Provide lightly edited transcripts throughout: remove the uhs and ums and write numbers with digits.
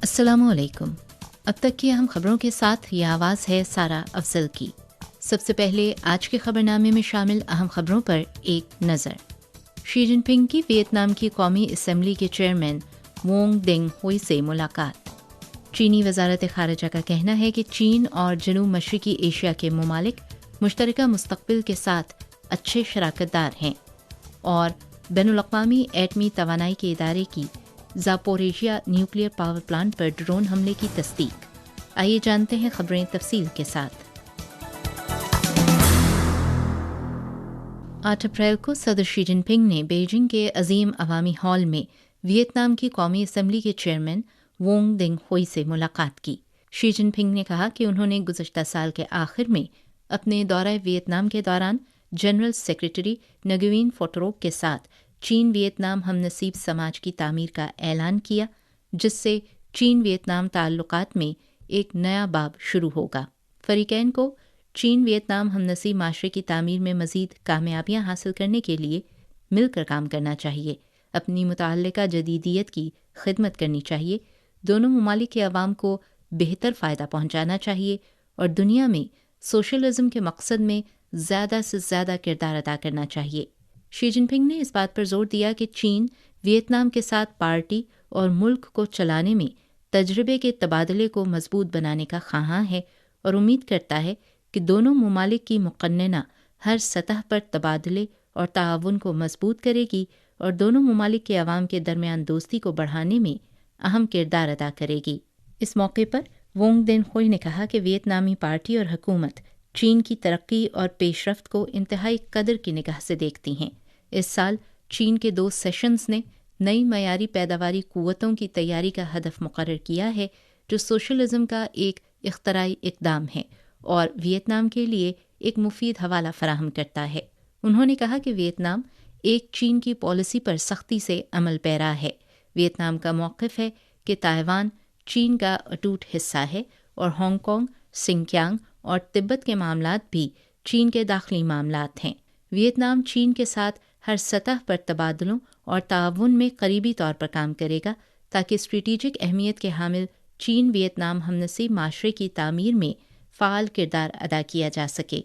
अस्सलामुअलैकुम। अब तक की अहम खबरों के साथ ये आवाज़ है सारा अफजल की। सबसे पहले आज के खबरनामे में शामिल अहम खबरों पर एक नज़र। शी जिनपिंग की वियतनाम की कौमी असम्बली के चेयरमैन वोंग देंग हुई से मुलाकात। चीनी वजारत खारजा का कहना है कि चीन और जनूब मशरकी एशिया के ममालिक मुश्तरका मुस्तकबिल के साथ अच्छे शराकतदार हैं। और बैनुल-अक़वामी एटमी तवानाई के इदारे की ज़ापोरेशिया न्यूक्लियर पावर प्लांट पर ड्रोन हमले की तस्दीक। आइए जानते हैं खबरें तफसील के साथ। 8 अप्रैल को सदर शी जिनपिंग ने बीजिंग के अजीम अवामी हॉल में वियतनाम की कौमी असम्बली के चेयरमैन वोंग देंग हुई से मुलाकात की। शी जिनपिंग ने कहा कि उन्होंने गुज़श्ता साल के आखिर में अपने दौरा वियतनाम के दौरान जनरल सेक्रेटरी नगुएन फोटरोक के साथ चीन वियतनाम हमनसीब समाज की तामीर का ऐलान किया, जिससे चीन वियतनाम ताल्लुकात में एक नया बाब शुरू होगा। फरीकैन को चीन वियतनाम हमनसीब माशरे की तामीर में मज़ीद कामयाबियाँ हासिल करने के लिए मिलकर काम करना चाहिए, अपनी मुतअल्लिका जदीदियत की खिदमत करनी चाहिए, दोनों ममालिक के अवाम को बेहतर फ़ायदा पहुँचाना चाहिए और दुनिया में सोशलिज़म के मकसद में ज़्यादा से ज़्यादा किरदार अदा करना चाहिए। शी जिनपिंग ने इस बात पर जोर दिया कि चीन वियतनाम के साथ पार्टी और मुल्क को चलाने में तजर्बे के तबादले को मजबूत बनाने का ख़्वाहां है और उम्मीद करता है कि दोनों ममालिक की मुक़न्नना हर सतह पर तबादले और ताआवुन को मजबूत करेगी और दोनों ममालिक के अवाम के दरमियान दोस्ती को बढ़ाने में अहम किरदार अदा करेगी। इस मौके पर वोंग देन हुई ने कहा कि वियतनामी पार्टी और हुकूमत चीन की तरक्की और पेशरफ्त को इंतहाई कदर की निगाह से देखती हैं। इस साल चीन के 2 सेशंस ने नई मयारी पैदावारी कुव्वतों की तैयारी का हदफ मुकर्रर किया है, जो सोशलिज़म का एक इख्तराई इक़दाम है और वियतनाम के लिए एक मुफीद हवाला फराहम करता है। उन्होंने कहा कि वियतनाम एक चीन की पॉलिसी पर सख्ती से अमल पैरा है। वियतनाम का मौक़िफ़ है कि ताइवान चीन का अटूट हिस्सा है और हांगकांग, सिंकियांग और तिब्बत के मामलात भी चीन के दाखिली मामलात हैं। वियतनाम चीन के साथ हर सतह पर तबादलों और ताउन में करीबी तौर पर काम करेगा ताकि स्ट्रेटेजिक अहमियत के हामिल चीन वियतनाम हमनसीब माशरे की तामीर में फ़ाल किरदार अदा किया जा सके।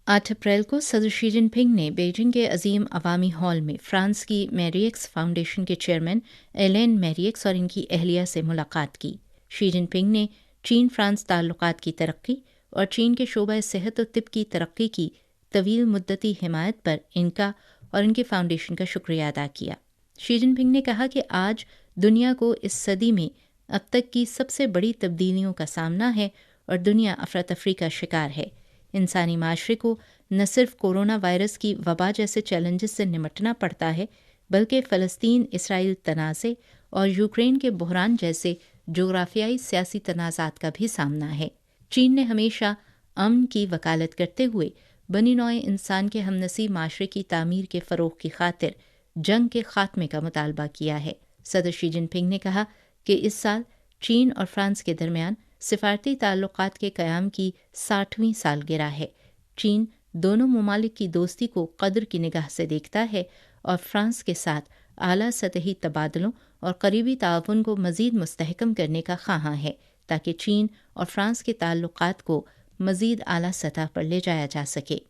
8 अप्रैल को सदर शी जिनपिंग ने बीजिंग के अजीम अवामी हॉल में फ्रांस की मैरियक्स फाउंडेशन के चेयरमैन एलेन मैरियक्स और इनकी अहलिया से मुलाकात की। शी जिनपिंग ने चीन फ्रांस ताल्लुकात की तरक्की और चीन के शोबा सेहत और तिब की तरक्की की तवील मुद्दती हिमायत पर इनका और इनके फाउंडेशन का शुक्रिया अदा किया। शी जिनपिंग ने कहा कि आज दुनिया को इस सदी में अब तक की सबसे बड़ी तब्दीलियों का सामना है और दुनिया अफरा तफरी का शिकार है। इंसानी माशरे को न सिर्फ कोरोना वायरस की वबा जैसे चैलेंजेस से निमटना पड़ता है, बल्कि फ़लस्तीन इसराइल तनाज़े और यूक्रेन के बहरान जैसे जोग्राफियाई सियासी तनाज़ात का भी सामना है। चीन ने हमेशा अमन की वकालत करते हुए बनी नौए इंसान के हमनसीब माशरे की तामीर के फ़रोग़ की खातिर जंग के ख़ात्मे का मुतालबा किया है। सदर शी जिनपिंग ने कहा कि इस साल चीन और फ्रांस के दरमियान सिफारती ताल्लुकात के क़याम की 60वीं सालगिरह है। चीन दोनों ममालिक की दोस्ती को कदर की निगाह से देखता है और फ्रांस के साथ आला सतही तबादलों और करीबी ताउन को मज़ीद मुस्तहकम करने का ख़्वाहां है ताकि चीन और फ्रांस के ताल्लुकात को मज़ीद आला सतह पर ले जाया जा सके।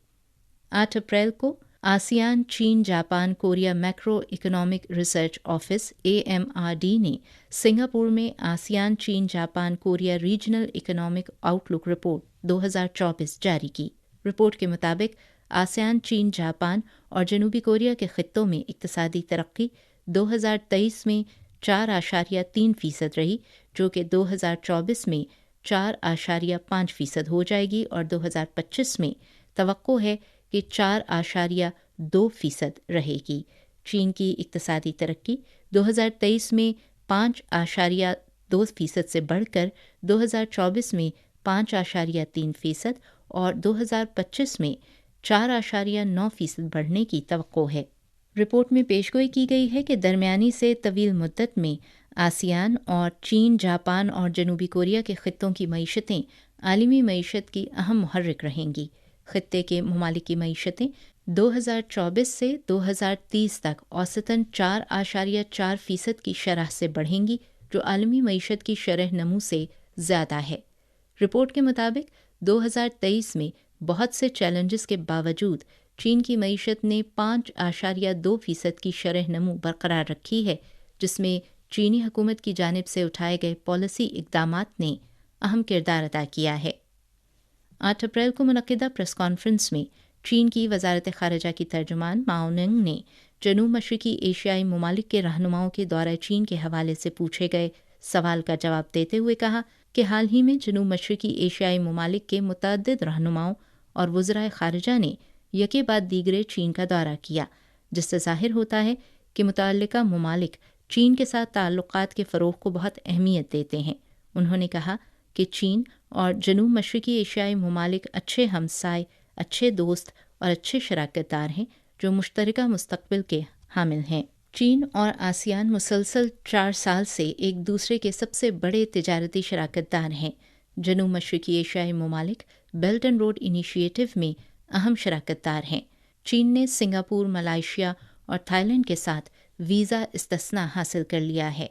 8 अप्रैल को आसियान चीन Japan Korea macro economic research office AMRD ने सिंगापुर में आसियान चीन Japan Korea regional economic outlook report 2024 जारी की। रिपोर्ट के मुताबिक आसियान चीन जापान और जनूबी कोरिया के खित्तों में इक्तिसादी तरक्की 2023 में 4.3% रही, जो कि 2024 में 4.5% हो जाएगी और 2025 में तवक्को है कि 4.2% रहेगी। चीन की इक्तिसादी तरक्की 2023 में 5.2% से बढ़कर 2024 में 5.3% और 2025 में 4.9% बढ़ने की तवक्को है। रिपोर्ट में पेशगोई की गई है कि दरमियानी से तवील मुद्दत में आसियान और चीन जापान और जनूबी कोरिया के खित्तों की मईशतें आलमी मईशत की अहम मुहर्रिक रहेंगी। खित्ते के ममालिक की मईशतें 2024 से 2030 तक औसतन 4.4% की शरह से बढ़ेंगी जो आलमी मईशत की शरह नमू से ज़्यादा है। रिपोर्ट के मुताबिक 2023 में बहुत से चैलेंजेस के बावजूद चीन की मईशत ने 5.2% की शरह नमू बरकरार रखी है, जिसमें चीनी हुकूमत की जानिब से उठाए गए पॉलिसी इक़दामात ने अहम किरदार अदा किया है। 8 अप्रैल को मुनक़िदा प्रेस कॉन्फ्रेंस में चीन की वज़ारत ख़ारिजा की तर्जुमान माओ निंग ने जनूब मशरिकी एशियाई ममालिक के रहनुमाओं के दौरा चीन के हवाले से पूछे गए सवाल का जवाब देते हुए कहा कि हाल ही में जनूब मशरिकी एशियाई ममालिक के मुतअद्दिद रहनुमाओं और वज़राए ख़ारिजा ने यके बाद दीगरे चीन का दौरा किया, जिससे ज़ाहिर होता है कि मुतअल्लिका ममालिक चीन के साथ ताल्लुक़ात के फ़रोग़ को बहुत अहमियत देते हैं। उन्होंने कहा कि चीन और जनूब मशरिकी एशियाई ममालिक अच्छे हमसाय, अच्छे दोस्त और अच्छे शराकतदार हैं जो मुश्तरका मुस्तक़बिल के हामिल हैं। चीन और आसियान मुसलसल 4 साल से एक दूसरे के सबसे बड़े तिजारती शराकतदार हैं। जनूब मशरिकी एशियाई ममालिक बेल्ट एंड रोड इनिशिएटिव में अहम शराकतदार हैं। चीन ने सिंगापुर, मलेशिया और थाईलैंड के साथ वीज़ा इस्तिस्ना हासिल कर लिया है।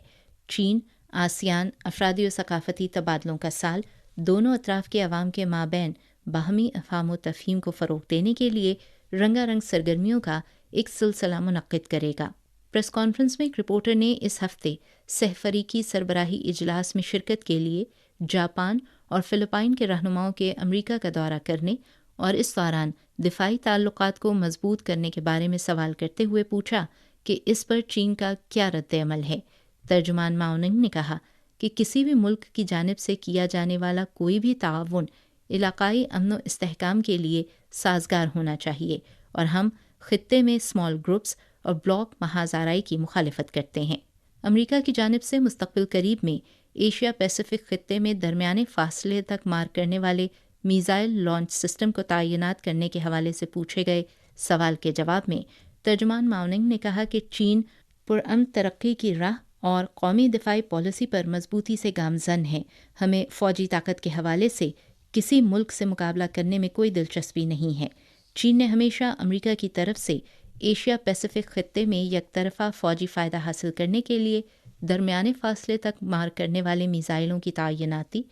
चीन आसियान अफरादी और सकाफ़ती तबादलों का साल दोनों अतराफ़ के अवाम के माबैन बाहमी अफ़हाम व तफ़हीम को फ़रोग़ देने के लिए रंगारंग सरगर्मियों का एक सिलसिला मुनक़्क़िद करेगा। प्रेस कॉन्फ्रेंस में एक रिपोर्टर ने इस हफ्ते सहफ़रीकी सरबराही इजलास में शिरकत के लिए जापान और फ़िलिपाइन के रहनुमाओं के अमरीका का दौरा करने और इस दौरान दिफ़ाई ताल्लुक़ात को मज़बूत करने के बारे में सवाल करते हुए पूछा कि इस पर चीन का क्या रद्द-ए-अमल है। तर्जुमान माओ निंग ने कहा कि किसी भी मुल्क की जानिब से किया जाने वाला कोई भी ताउन इलाक़ाई अमन व इस्तेहकाम के लिए साजगार होना चाहिए और हम ख़ित्ते में स्मॉल ग्रुप्स और ब्लॉक महाज़ाराई की मुखालिफत करते हैं। अमरीका की जानिब से मुस्तक़बिल करीब में एशिया पैसिफिक ख़ित्ते में दरमियाने फ़ासले तक मार करने वाले मीज़ाइल लॉन्च सिस्टम को तैनात करने के हवाले से पूछे गए सवाल के जवाब में तर्जुमान माओ निंग ने कहा कि चीन पुरअमन तरक्की की राह और कौमी दिफाई पॉलिसी पर मजबूती से गामज़न है। हमें फ़ौजी ताकत के हवाले से किसी मुल्क से मुकाबला करने में कोई दिलचस्पी नहीं है। चीन ने हमेशा अमरीका की तरफ से एशिया पैसिफिक ख़ित्ते में यकतरफ़ा फ़ौजी फ़ायदा हासिल करने के लिए दरमियाने फ़ासले तक मार करने वाले मीज़ाइलों की तैनाती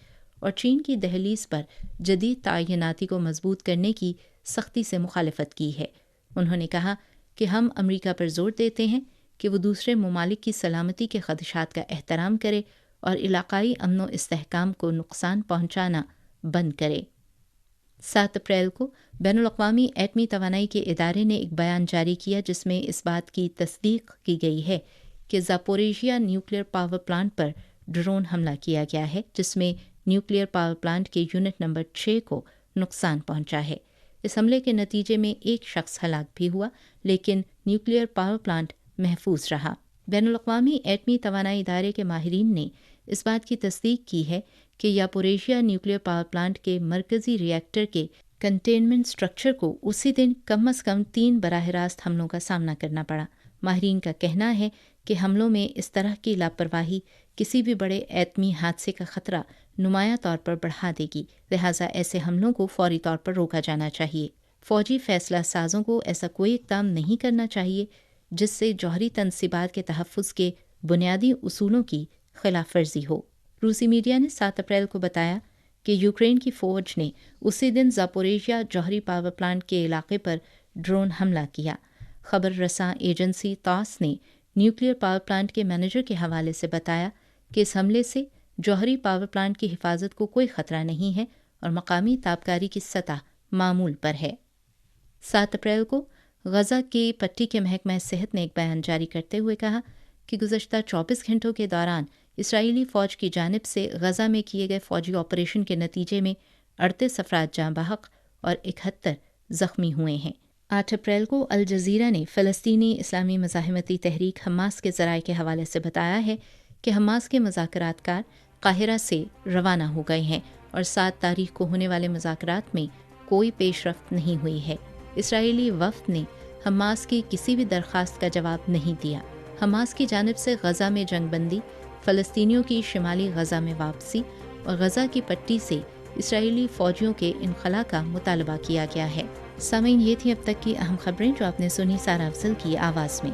और चीन की दहलीज़ पर जदीद तैनाती को मजबूत करने की सख्ती से मुखालिफत की है। उन्होंने कहा कि हम अमरीका पर ज़ोर देते हैं कि वो दूसरे ममालिक की सलामती के ख़दशात का एहतराम करे और इलाक़ाई अमन व इस्तेहकाम को नुकसान पहुँचाना बंद करे। 7 अप्रैल को बैनुल-अक़वामी एटमी तवानाई के इदारे ने एक बयान जारी किया जिसमें इस बात की तस्दीक की गई है कि ज़ापोरिजिया न्यूक्लियर पावर प्लांट पर ड्रोन हमला किया गया है, जिसमें न्यूक्लियर पावर प्लांट के यूनिट नंबर 6 को नुकसान पहुंचा है। इस हमले के नतीजे में एक शख्स हलाक भी हुआ, लेकिन न्यूक्लियर पावर प्लांट महफूज रहा। बैनुल-अक़वामी एटमी तवानाई इदारे के माहिरीन ने इस बात की तस्दीक की है कि ज़ापोरिजिया न्यूक्लियर पावर प्लांट के मरकज़ी रिएक्टर के कंटेनमेंट स्ट्रक्चर को उसी दिन कम अज़ कम 3 बराह रास्त हमलों का सामना करना पड़ा। माहिरीन का कहना है कि हमलों में इस तरह की लापरवाही किसी भी बड़े एटमी हादसे का ख़तरा नुमाया तौर पर बढ़ा देगी, लिहाजा ऐसे हमलों को फौरी तौर पर रोका जाना चाहिए। फ़ौजी फ़ैसला साज़ों को ऐसा कोई इक़दाम नहीं करना चाहिए जिससे जौहरी तनसीबात के तहफ़्फ़ुज़ के बुनियादी उसूलों की खिलाफ वर्जी हो। रूसी मीडिया ने 7 अप्रैल को बताया कि यूक्रेन की फ़ौज ने उसी दिन ज़ापोरिजिया जौहरी पावर प्लांट के इलाके पर ड्रोन हमला किया। खबर रसां एजेंसी तास ने न्यूक्लियर पावर प्लांट के मैनेजर के हवाले से बताया कि इस हमले से जौहरी पावर प्लांट की हिफाजत को कोई ख़तरा नहीं है और मकामी ताबकारी की सतह मामूल पर है। 7 अप्रैल को गज़ा की पट्टी के महकमा सेहत ने एक बयान जारी करते हुए कहा कि गुज़श्ता 24 घंटों के दौरान इसराइली फ़ौज की जानिब से गज़ा में किए गए फ़ौजी ऑपरेशन के नतीजे में 38 अफराद जाँ बहक और 71 ज़ख्मी हुए हैं। 8 अप्रैल को अल जज़ीरा ने फ़लस्तीनी इस्लामी मज़ाहमती तहरीक हमास के ज़राए के हवाले से बताया है कि हमास के मुज़ाकरातकार काहिरा से रवाना हो गए हैं और 7 तारीख को होने वाले मुज़ाकरात में कोई पेशरफ्त नहीं हुई है। इसराइली वफ़द ने हमास की किसी भी दरख्वास्त का जवाब नहीं दिया। हमास की जानिब से गज़ा में जंगबंदी, फ़लस्तीनियों की शिमाली गज़ा में वापसी और गज़ा की पट्टी से इसराइली फ़ौजियों के इनखला का मुतालबा किया गया है। सामीन, ये थी अब तक की अहम खबरें जो आपने सुनी सारा अफजल की आवाज़ में।